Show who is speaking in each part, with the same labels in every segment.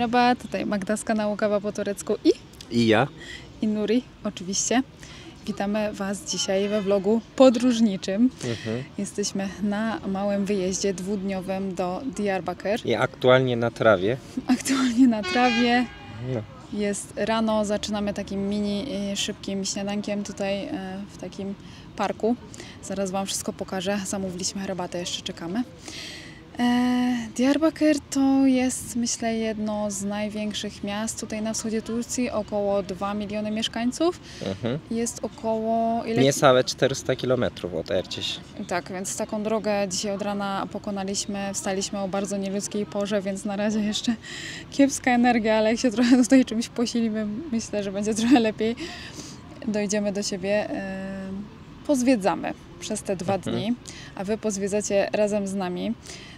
Speaker 1: Merhaba, tutaj Magda z kanału Kawa po turecku
Speaker 2: I ja.
Speaker 1: i Nuri, oczywiście. Witamy Was dzisiaj we vlogu podróżniczym. Jesteśmy na małym wyjeździe dwudniowym do Diyarbakır.
Speaker 2: I aktualnie na trawie.
Speaker 1: Aktualnie na trawie.
Speaker 2: No.
Speaker 1: Jest rano, zaczynamy takim mini, szybkim śniadankiem tutaj w takim parku. Zaraz Wam wszystko pokażę. Zamówiliśmy herbatę, jeszcze czekamy. Diyarbakır to jest, myślę, jedno z największych miast tutaj na wschodzie Turcji, około 2 miliony mieszkańców. Jest około...
Speaker 2: Niecałe 400 km od Erciś.
Speaker 1: Tak, więc taką drogę dzisiaj od rana pokonaliśmy, wstaliśmy o bardzo nieludzkiej porze, więc na razie jeszcze kiepska energia, ale jak się trochę tutaj czymś posilimy, myślę, że będzie trochę lepiej. Dojdziemy do siebie, pozwiedzamy przez te 2 dni, a Wy pozwiedzacie razem z nami.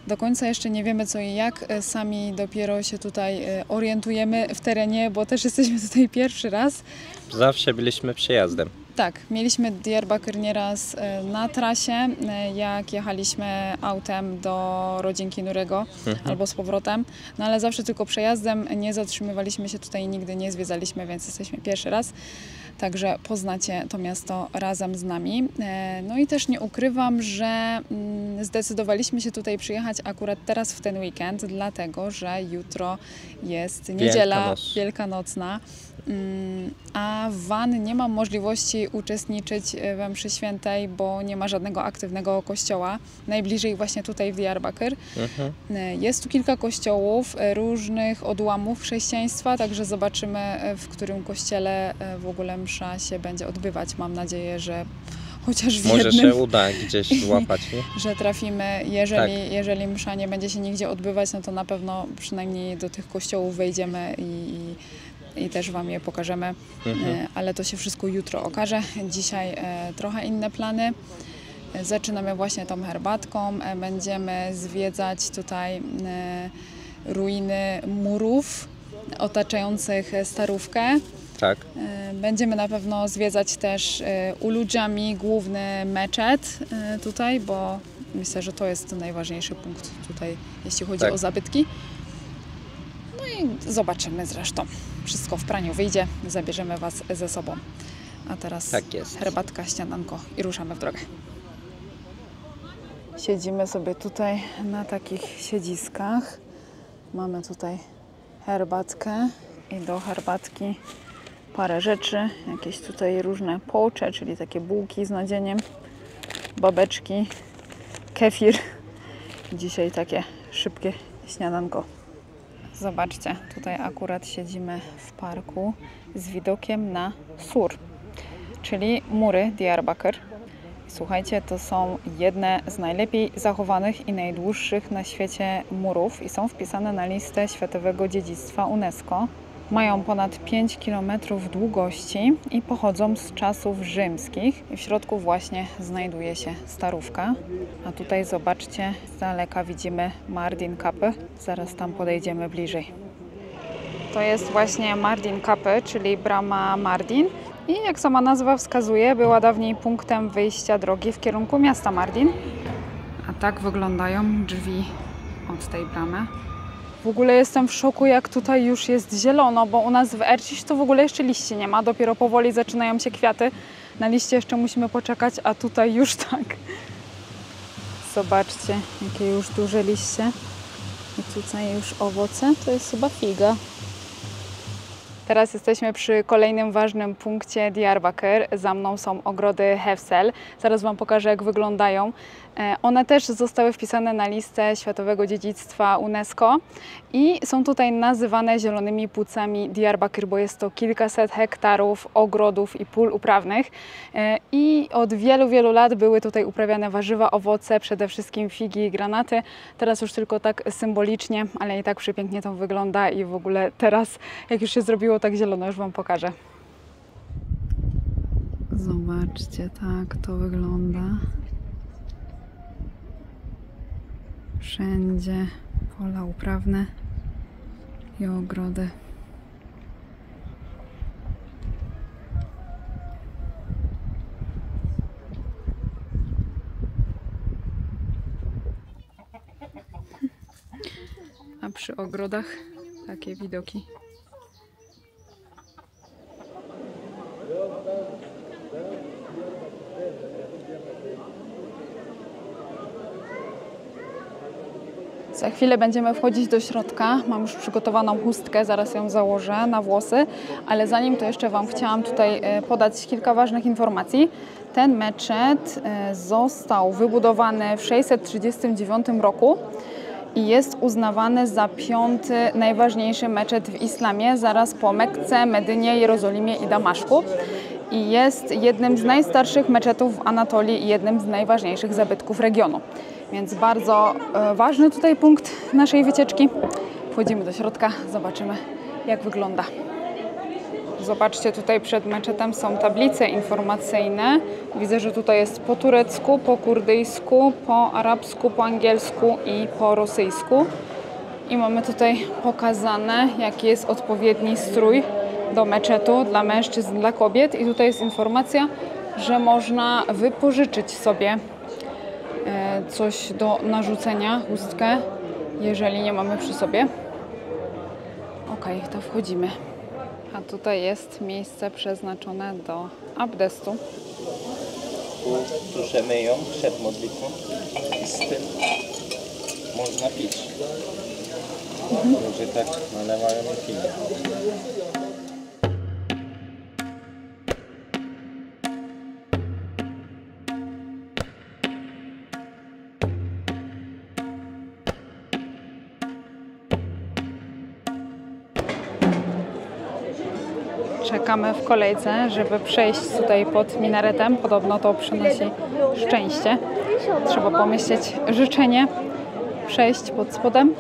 Speaker 1: Do końca jeszcze nie wiemy co i jak, sami dopiero się tutaj orientujemy w terenie, bo też jesteśmy tutaj pierwszy raz.
Speaker 2: Zawsze byliśmy przejazdem.
Speaker 1: Tak, mieliśmy Diyarbakır nieraz na trasie, jak jechaliśmy autem do rodzinki Nurego albo z powrotem, no ale zawsze tylko przejazdem, nie zatrzymywaliśmy się tutaj, nigdy nie zwiedzaliśmy, więc jesteśmy pierwszy raz. Także poznacie to miasto razem z nami. No i też nie ukrywam, że zdecydowaliśmy się tutaj przyjechać akurat teraz w ten weekend, dlatego że jutro jest niedziela wielkanocna, a w Van nie mam możliwości uczestniczyć we mszy świętej, bo nie ma żadnego aktywnego kościoła. Najbliżej właśnie tutaj w Diyarbakır. Jest tu kilka kościołów, różnych odłamów chrześcijaństwa, także zobaczymy, w którym kościele w ogóle msza się będzie odbywać. Mam nadzieję, że chociaż w
Speaker 2: Może
Speaker 1: jednym,
Speaker 2: się uda gdzieś złapać, nie?
Speaker 1: że trafimy. Jeżeli msza nie będzie się nigdzie odbywać, no to na pewno przynajmniej do tych kościołów wejdziemy i też Wam je pokażemy, ale to się wszystko jutro okaże. Dzisiaj trochę inne plany. Zaczynamy właśnie tą herbatką. Będziemy zwiedzać tutaj ruiny murów otaczających Starówkę.
Speaker 2: Tak.
Speaker 1: Będziemy na pewno zwiedzać też Uludżami, główny meczet tutaj, bo myślę, że to jest najważniejszy punkt tutaj, jeśli chodzi o zabytki. No i zobaczymy zresztą. Wszystko w praniu wyjdzie, zabierzemy Was ze sobą. A teraz herbatka, śniadanko i ruszamy w drogę. Siedzimy sobie tutaj na takich siedziskach. Mamy tutaj herbatkę i do herbatki parę rzeczy. Jakieś tutaj różne połcze, czyli takie bułki z nadzieniem, babeczki, kefir. Dzisiaj takie szybkie śniadanko. Zobaczcie, tutaj akurat siedzimy w parku z widokiem na Sur, czyli mury Diyarbakır. Słuchajcie, to są jedne z najlepiej zachowanych i najdłuższych na świecie murów i są wpisane na listę Światowego Dziedzictwa UNESCO. Mają ponad 5 km długości i pochodzą z czasów rzymskich. W środku właśnie znajduje się Starówka. A tutaj zobaczcie, z daleka widzimy Mardin Kapı. Zaraz tam podejdziemy bliżej. To jest właśnie Mardin Kapı, czyli brama Mardin. I jak sama nazwa wskazuje, była dawniej punktem wyjścia drogi w kierunku miasta Mardin. A tak wyglądają drzwi od tej bramy. W ogóle jestem w szoku, jak tutaj już jest zielono, bo u nas w Erciś to w ogóle jeszcze liści nie ma. Dopiero powoli zaczynają się kwiaty. Na liście jeszcze musimy poczekać, a tutaj już tak. Zobaczcie, jakie już duże liście. I tutaj już owoce. To jest chyba figa. Teraz jesteśmy przy kolejnym ważnym punkcie Diyarbakır. Za mną są ogrody Hefsel. Zaraz Wam pokażę, jak wyglądają. One też zostały wpisane na listę Światowego Dziedzictwa UNESCO i są tutaj nazywane zielonymi płucami Diyarbakır, bo jest to kilkaset hektarów ogrodów i pól uprawnych. I od wielu, wielu lat były tutaj uprawiane warzywa, owoce, przede wszystkim figi i granaty. Teraz już tylko tak symbolicznie, ale i tak przepięknie to wygląda i w ogóle teraz, jak już się zrobiło tak zielono, już Wam pokażę. Zobaczcie, tak to wygląda. Wszędzie pola uprawne i ogrody. A przy ogrodach Takie widoki. Za chwilę będziemy wchodzić do środka. Mam już przygotowaną chustkę, zaraz ją założę na włosy, ale zanim to jeszcze Wam chciałam tutaj podać kilka ważnych informacji. Ten meczet został wybudowany w 639 roku i jest uznawany za 5. najważniejszy meczet w islamie, zaraz po Mekce, Medynie, Jerozolimie i Damaszku. I jest jednym z najstarszych meczetów w Anatolii i jednym z najważniejszych zabytków regionu. Więc bardzo ważny tutaj punkt naszej wycieczki. Wchodzimy do środka, zobaczymy jak wygląda. Zobaczcie, tutaj przed meczetem są tablice informacyjne. Widzę, że tutaj jest po turecku, po kurdyjsku, po arabsku, po angielsku i po rosyjsku. I mamy tutaj pokazane, jaki jest odpowiedni strój do meczetu dla mężczyzn, dla kobiet. I tutaj jest informacja, że można wypożyczyć sobie coś do narzucenia, chustkę, jeżeli nie mamy przy sobie. Ok, to wchodzimy. A tutaj jest miejsce przeznaczone do abdestu.
Speaker 2: Tu duszę myją przed modlitwą i z tym można pić. Ludzie tak nalewają i piją.
Speaker 1: Czekamy w kolejce, żeby przejść tutaj pod minaretem. Podobno to przynosi szczęście. Trzeba pomyśleć życzenie, przejść pod spodem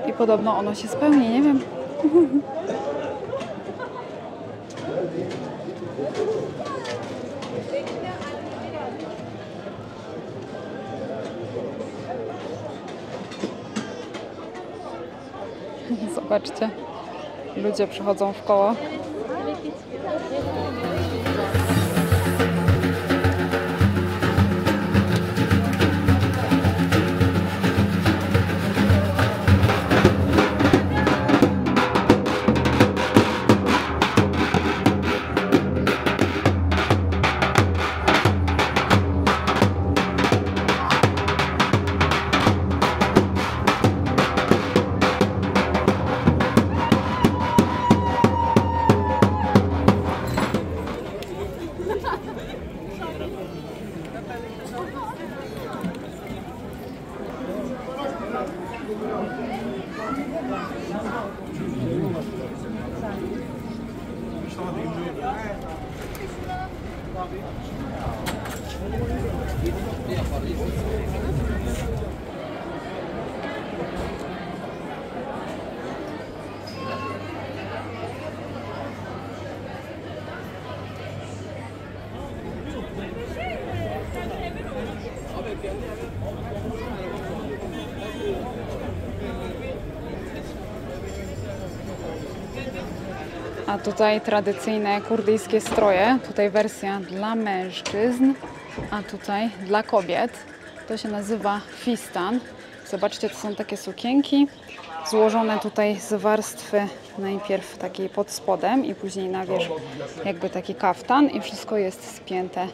Speaker 1: i podobno ono się spełni, nie wiem. Zobaczcie. Ludzie przechodzą w koło. A tutaj tradycyjne kurdyjskie stroje. Tutaj wersja dla mężczyzn, a tutaj dla kobiet. To się nazywa fistan. Zobaczcie, to są takie sukienki złożone tutaj z warstwy najpierw takiej pod spodem i później na wierzch jakby taki kaftan i wszystko jest spięte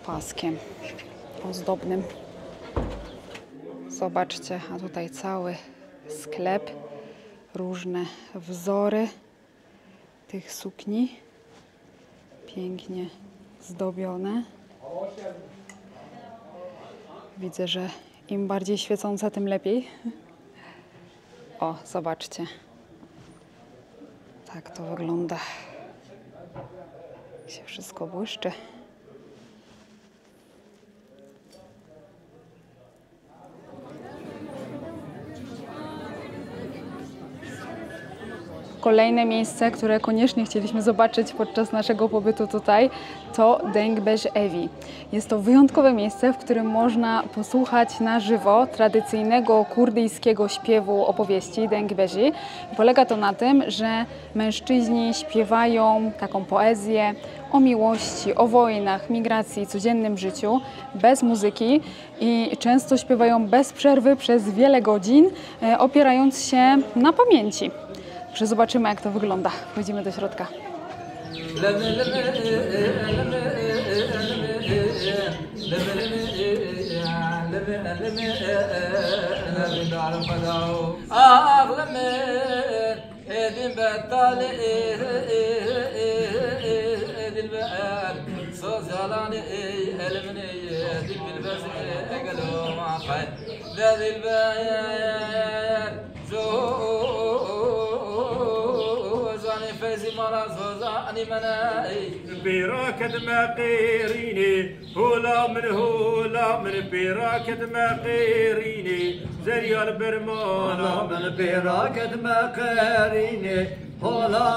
Speaker 1: paskiem ozdobnym. Zobaczcie, a tutaj cały sklep, różne wzory tych sukni, pięknie zdobione. Widzę, że im bardziej świecące, tym lepiej. O, zobaczcie. Tak to wygląda. Jak się wszystko błyszczy. Kolejne miejsce, które koniecznie chcieliśmy zobaczyć podczas naszego pobytu tutaj, to Dengbej Evi. Jest to wyjątkowe miejsce, w którym można posłuchać na żywo tradycyjnego kurdyjskiego śpiewu opowieści Dengbeji. Polega to na tym, że mężczyźni śpiewają taką poezję o miłości, o wojnach, migracji, codziennym życiu, bez muzyki i często śpiewają bez przerwy przez wiele godzin, opierając się na pamięci. Także zobaczymy, jak to wygląda. Wchodzimy do środka.
Speaker 3: براكة ما قيريني هولا من براكة ما قيريني زريا البرمان من براكة ما قيريني هولا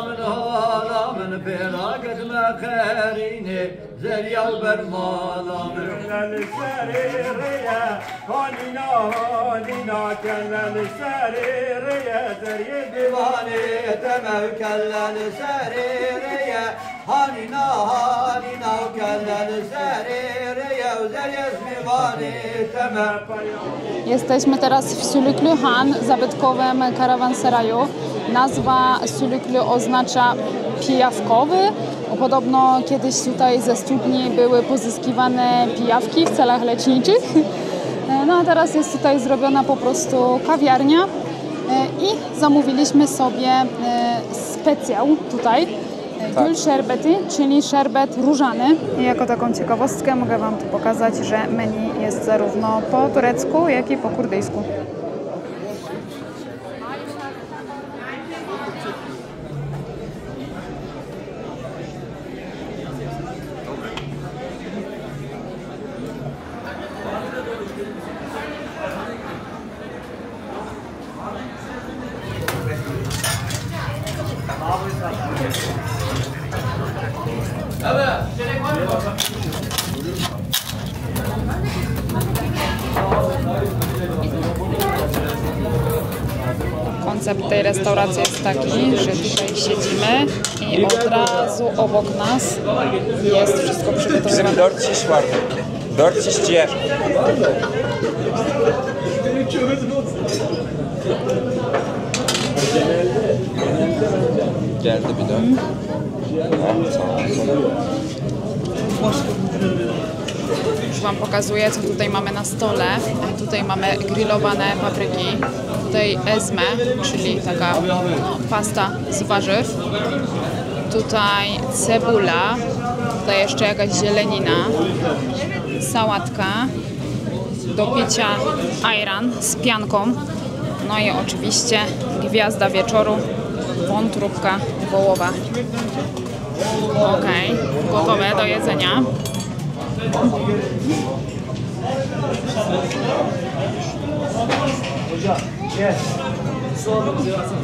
Speaker 3: من براكة ما قيريني زريا البرمان من السريرية هانينا كلا السريرية زريا ديواني تمكلا السريرية هانينا وكلا السريرية وزريا زميواني تمكلا.
Speaker 1: Jesteśmy teraz w Sülüklü Han, zabytkowym karawanseraju. Nazwa Sülüklü oznacza pijawkowy. Podobno kiedyś tutaj ze studni były pozyskiwane pijawki w celach leczniczych. No a teraz jest tutaj zrobiona po prostu kawiarnia i zamówiliśmy sobie specjał tutaj. Gül sherbeti, czyli szerbet różany. I jako taką ciekawostkę mogę Wam tu pokazać, że menu jest zarówno po turecku, jak i po kurdyjsku. Koncept tej restauracji jest taki, że tutaj siedzimy i od razu obok nas jest wszystko przygotowane.
Speaker 2: 4 şiş var. 4 şiş ciğer. Geldi bir de.
Speaker 1: Już Wam pokazuję, co tutaj mamy na stole. Tutaj mamy grillowane papryki, tutaj ezme, czyli taka pasta z warzyw, tutaj cebula, tutaj jeszcze jakaś zielenina, sałatka, do picia ajran z pianką, no i oczywiście gwiazda wieczoru, wątróbka wołowa. Ok, gotowe do jedzenia.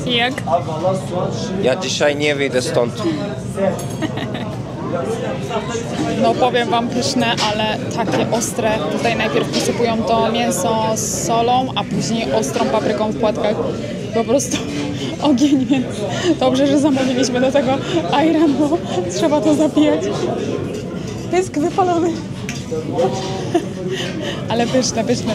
Speaker 1: Jak?
Speaker 2: Ja dzisiaj nie wyjdę stąd.
Speaker 1: No powiem Wam, pyszne, ale takie ostre. Tutaj najpierw posypują to mięso z solą, a później ostrą papryką w płatkach. Po prostu ogień, więc dobrze, że zamówiliśmy do tego ajran, bo trzeba to zapijać. Pysk wypalony. Ale pyszne, pyszne.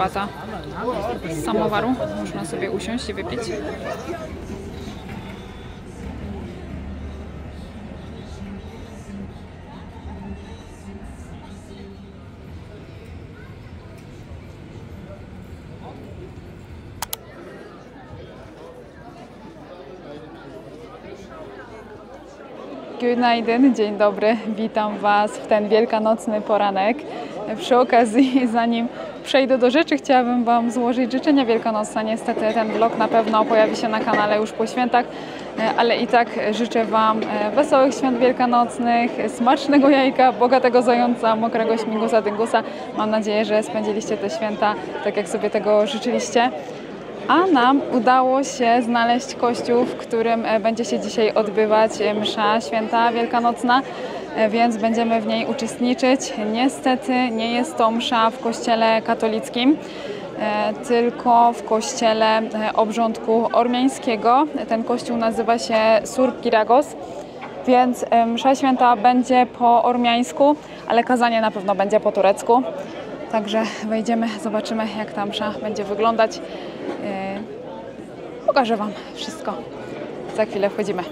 Speaker 1: herbata z samowaru. Można sobie usiąść i wypić. Günaydın, dzień dobry, witam Was w ten wielkanocny poranek. Przy okazji, zanim przejdę do rzeczy, chciałabym Wam złożyć życzenia wielkanocne. Niestety ten vlog na pewno pojawi się na kanale już po świętach, ale i tak życzę Wam wesołych świąt wielkanocnych, smacznego jajka, bogatego zająca, mokrego śmigusa, dyngusa. Mam nadzieję, że spędziliście te święta tak, jak sobie tego życzyliście. A nam udało się znaleźć kościół, w którym będzie się dzisiaj odbywać msza święta wielkanocna, więc będziemy w niej uczestniczyć. Niestety nie jest to msza w kościele katolickim, tylko w kościele obrządku ormiańskiego. Ten kościół nazywa się Surp Giragos, więc msza święta będzie po ormiańsku, ale kazanie na pewno będzie po turecku. Także wejdziemy, zobaczymy, jak ta msza będzie wyglądać. Pokażę Wam wszystko. Za chwilę wchodzimy.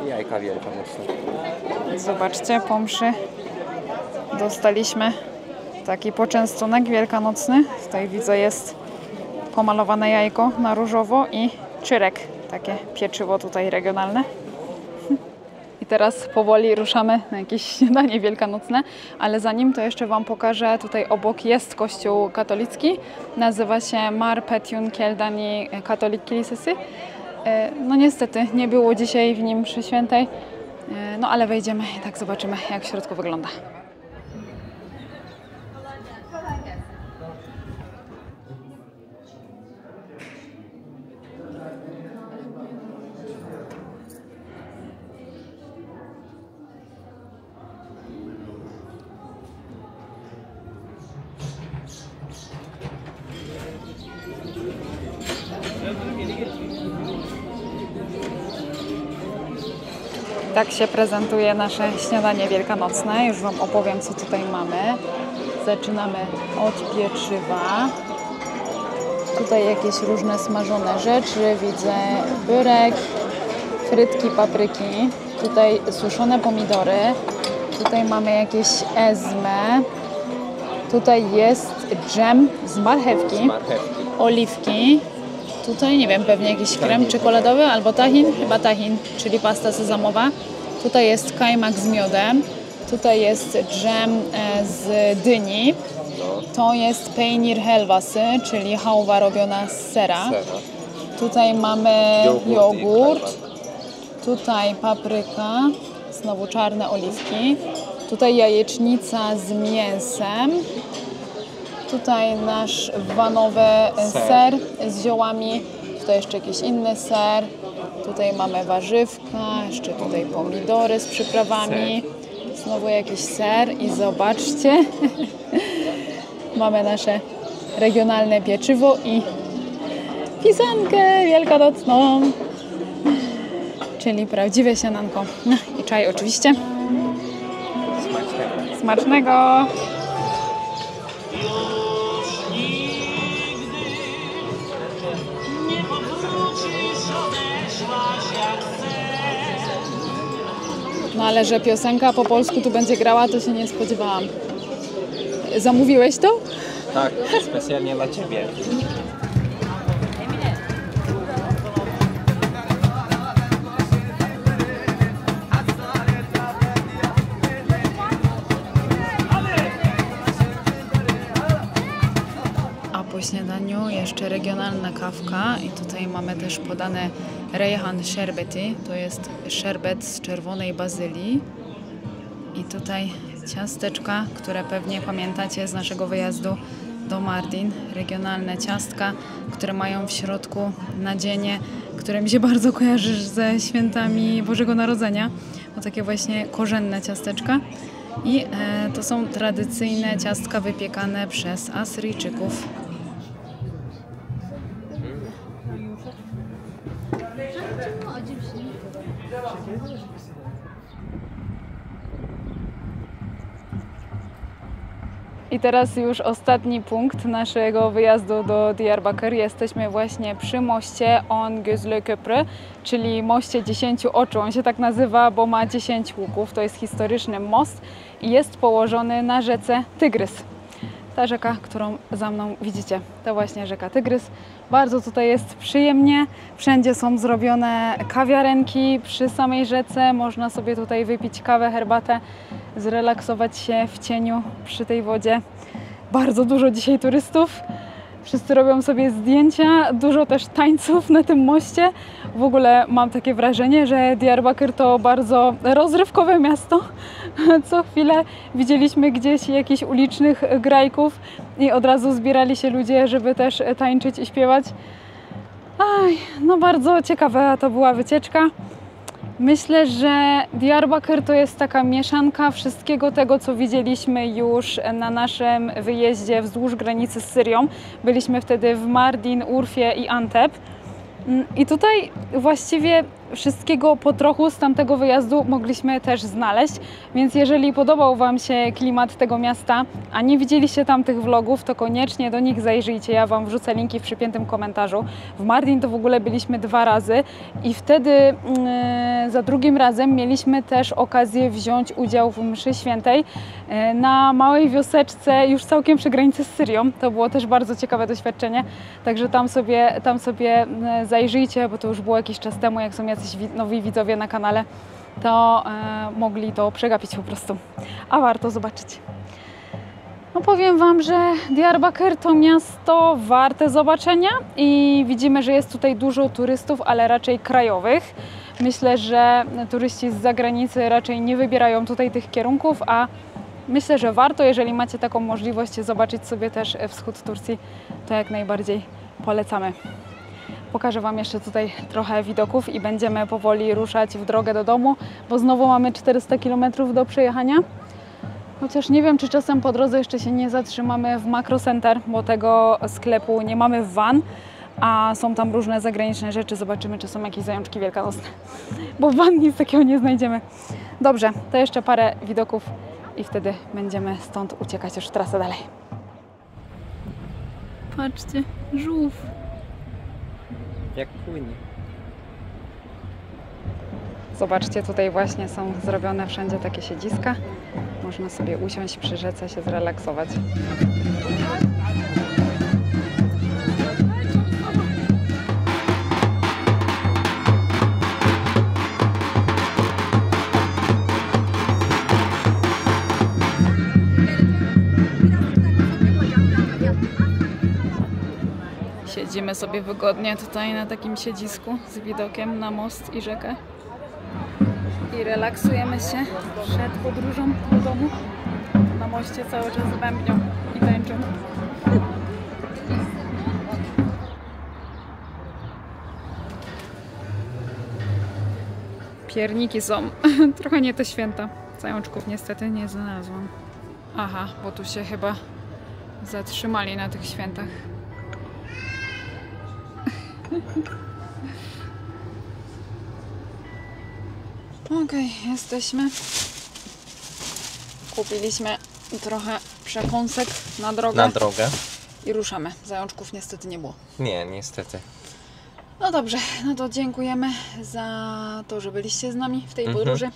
Speaker 2: Jajka wielkanocne.
Speaker 1: Zobaczcie, po mszy dostaliśmy taki poczęstunek wielkanocny. Tutaj widzę, jest pomalowane jajko na różowo i czyrek, takie pieczywo tutaj regionalne. I teraz powoli ruszamy na jakieś śniadanie wielkanocne, ale zanim to jeszcze Wam pokażę, tutaj obok jest kościół katolicki, nazywa się Mar Petyun Keldani Katolik Kilisesi. No niestety nie było dzisiaj w nim mszy świętej, no ale wejdziemy i tak zobaczymy, jak w środku wygląda. Tak się prezentuje nasze śniadanie wielkanocne. Już Wam opowiem, co tutaj mamy. Zaczynamy od pieczywa. Tutaj jakieś różne smażone rzeczy. Widzę byrek, frytki, papryki. Tutaj suszone pomidory. Tutaj mamy jakieś ezme. Tutaj jest dżem z marchewki, oliwki. Tutaj, nie wiem, pewnie jakiś krem czekoladowy albo tahin, chyba tahin, czyli pasta sezamowa. Tutaj jest kajmak z miodem. Tutaj jest dżem z dyni. To jest peynir helvası, czyli hałwa robiona z sera. Tutaj mamy jogurt. Tutaj papryka, znowu czarne oliwki. Tutaj jajecznica z mięsem. Tutaj nasz wanowy ser z ziołami. Tutaj jeszcze jakiś inny ser. Tutaj mamy warzywka, jeszcze tutaj pomidory z przyprawami. Znowu jakiś ser i zobaczcie, mamy nasze regionalne pieczywo i pisankę wielkanocną, czyli prawdziwe śniadanko. No i czaj oczywiście. Smacznego! No ale że piosenka po polsku tu będzie grała, to się nie spodziewałam. Zamówiłeś to?
Speaker 2: Tak, specjalnie dla Ciebie.
Speaker 1: A po śniadaniu jeszcze regionalna kawka i tutaj mamy też podane reyhan sherbeti, to jest szerbet z czerwonej bazylii. I tutaj ciasteczka, które pewnie pamiętacie z naszego wyjazdu do Mardin. Regionalne ciastka, które mają w środku nadzienie, które mi się bardzo kojarzy ze świętami Bożego Narodzenia. To takie właśnie korzenne ciasteczka. I to są tradycyjne ciastka wypiekane przez Asyryjczyków. I teraz już ostatni punkt naszego wyjazdu do Diyarbakır. Jesteśmy właśnie przy moście On Gözlü Köprü, czyli moście 10 oczu. On się tak nazywa, bo ma 10 łuków. To jest historyczny most i jest położony na rzece Tygrys. Ta rzeka, którą za mną widzicie, to właśnie rzeka Tygrys. Bardzo tutaj jest przyjemnie. Wszędzie są zrobione kawiarenki przy samej rzece. Można sobie tutaj wypić kawę, herbatę, zrelaksować się w cieniu przy tej wodzie. Bardzo dużo dzisiaj turystów. Wszyscy robią sobie zdjęcia, dużo też tańców na tym moście. W ogóle mam takie wrażenie, że Diyarbakır to bardzo rozrywkowe miasto. Co chwilę widzieliśmy gdzieś jakichś ulicznych grajków i od razu zbierali się ludzie, żeby też tańczyć i śpiewać. Aj, no bardzo ciekawa to była wycieczka. Myślę, że Diyarbakır to jest taka mieszanka wszystkiego tego, co widzieliśmy już na naszym wyjeździe wzdłuż granicy z Syrią. Byliśmy wtedy w Mardin, Urfie i Antep. I tutaj właściwie wszystkiego po trochu z tamtego wyjazdu mogliśmy też znaleźć, więc jeżeli podobał Wam się klimat tego miasta, a nie widzieliście tamtych vlogów, to koniecznie do nich zajrzyjcie. Ja Wam wrzucę linki w przypiętym komentarzu. W Mardin to w ogóle byliśmy 2 razy i wtedy za drugim razem mieliśmy też okazję wziąć udział w mszy świętej na małej wioseczce już całkiem przy granicy z Syrią. To było też bardzo ciekawe doświadczenie, także tam sobie zajrzyjcie, bo to już było jakiś czas temu, jak są jacyś nowi widzowie na kanale, to mogli to przegapić po prostu, a warto zobaczyć. No powiem Wam, że Diyarbakır to miasto warte zobaczenia i widzimy, że jest tutaj dużo turystów, ale raczej krajowych. Myślę, że turyści z zagranicy raczej nie wybierają tutaj tych kierunków, a myślę, że warto, jeżeli macie taką możliwość zobaczyć sobie też wschód Turcji, to jak najbardziej polecamy. Pokażę Wam jeszcze tutaj trochę widoków i będziemy powoli ruszać w drogę do domu, bo znowu mamy 400 km do przejechania. Chociaż nie wiem, czy czasem po drodze jeszcze się nie zatrzymamy w Makro Center, bo tego sklepu nie mamy w Van, a są tam różne zagraniczne rzeczy. Zobaczymy, czy są jakieś zajączki wielkanocne, bo w Van nic takiego nie znajdziemy. Dobrze, to jeszcze parę widoków i wtedy będziemy stąd uciekać już w trasę dalej. Patrzcie, żółw.
Speaker 2: Jak płynie.
Speaker 1: Zobaczcie, tutaj właśnie są zrobione wszędzie takie siedziska. Można sobie usiąść przy rzece, się zrelaksować. Siedzimy sobie wygodnie tutaj na takim siedzisku z widokiem na most i rzekę. I relaksujemy się przed podróżą do domu. Na moście cały czas bębnią i tańczą. Pierniki są. Trochę nie te święta. Zajączków niestety nie znalazłam. Aha, bo tu się chyba zatrzymali na tych świętach. Okej, jesteśmy. Kupiliśmy trochę przekąsek na drogę.
Speaker 2: Na drogę?
Speaker 1: I ruszamy. Zajączków niestety nie było.
Speaker 2: Nie, niestety.
Speaker 1: No dobrze, no to dziękujemy za to, że byliście z nami w tej podróży.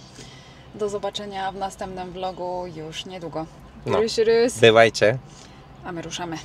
Speaker 1: Do zobaczenia w następnym vlogu już niedługo.
Speaker 2: No.
Speaker 1: Rys, rys.
Speaker 2: Bywajcie.
Speaker 1: A my ruszamy.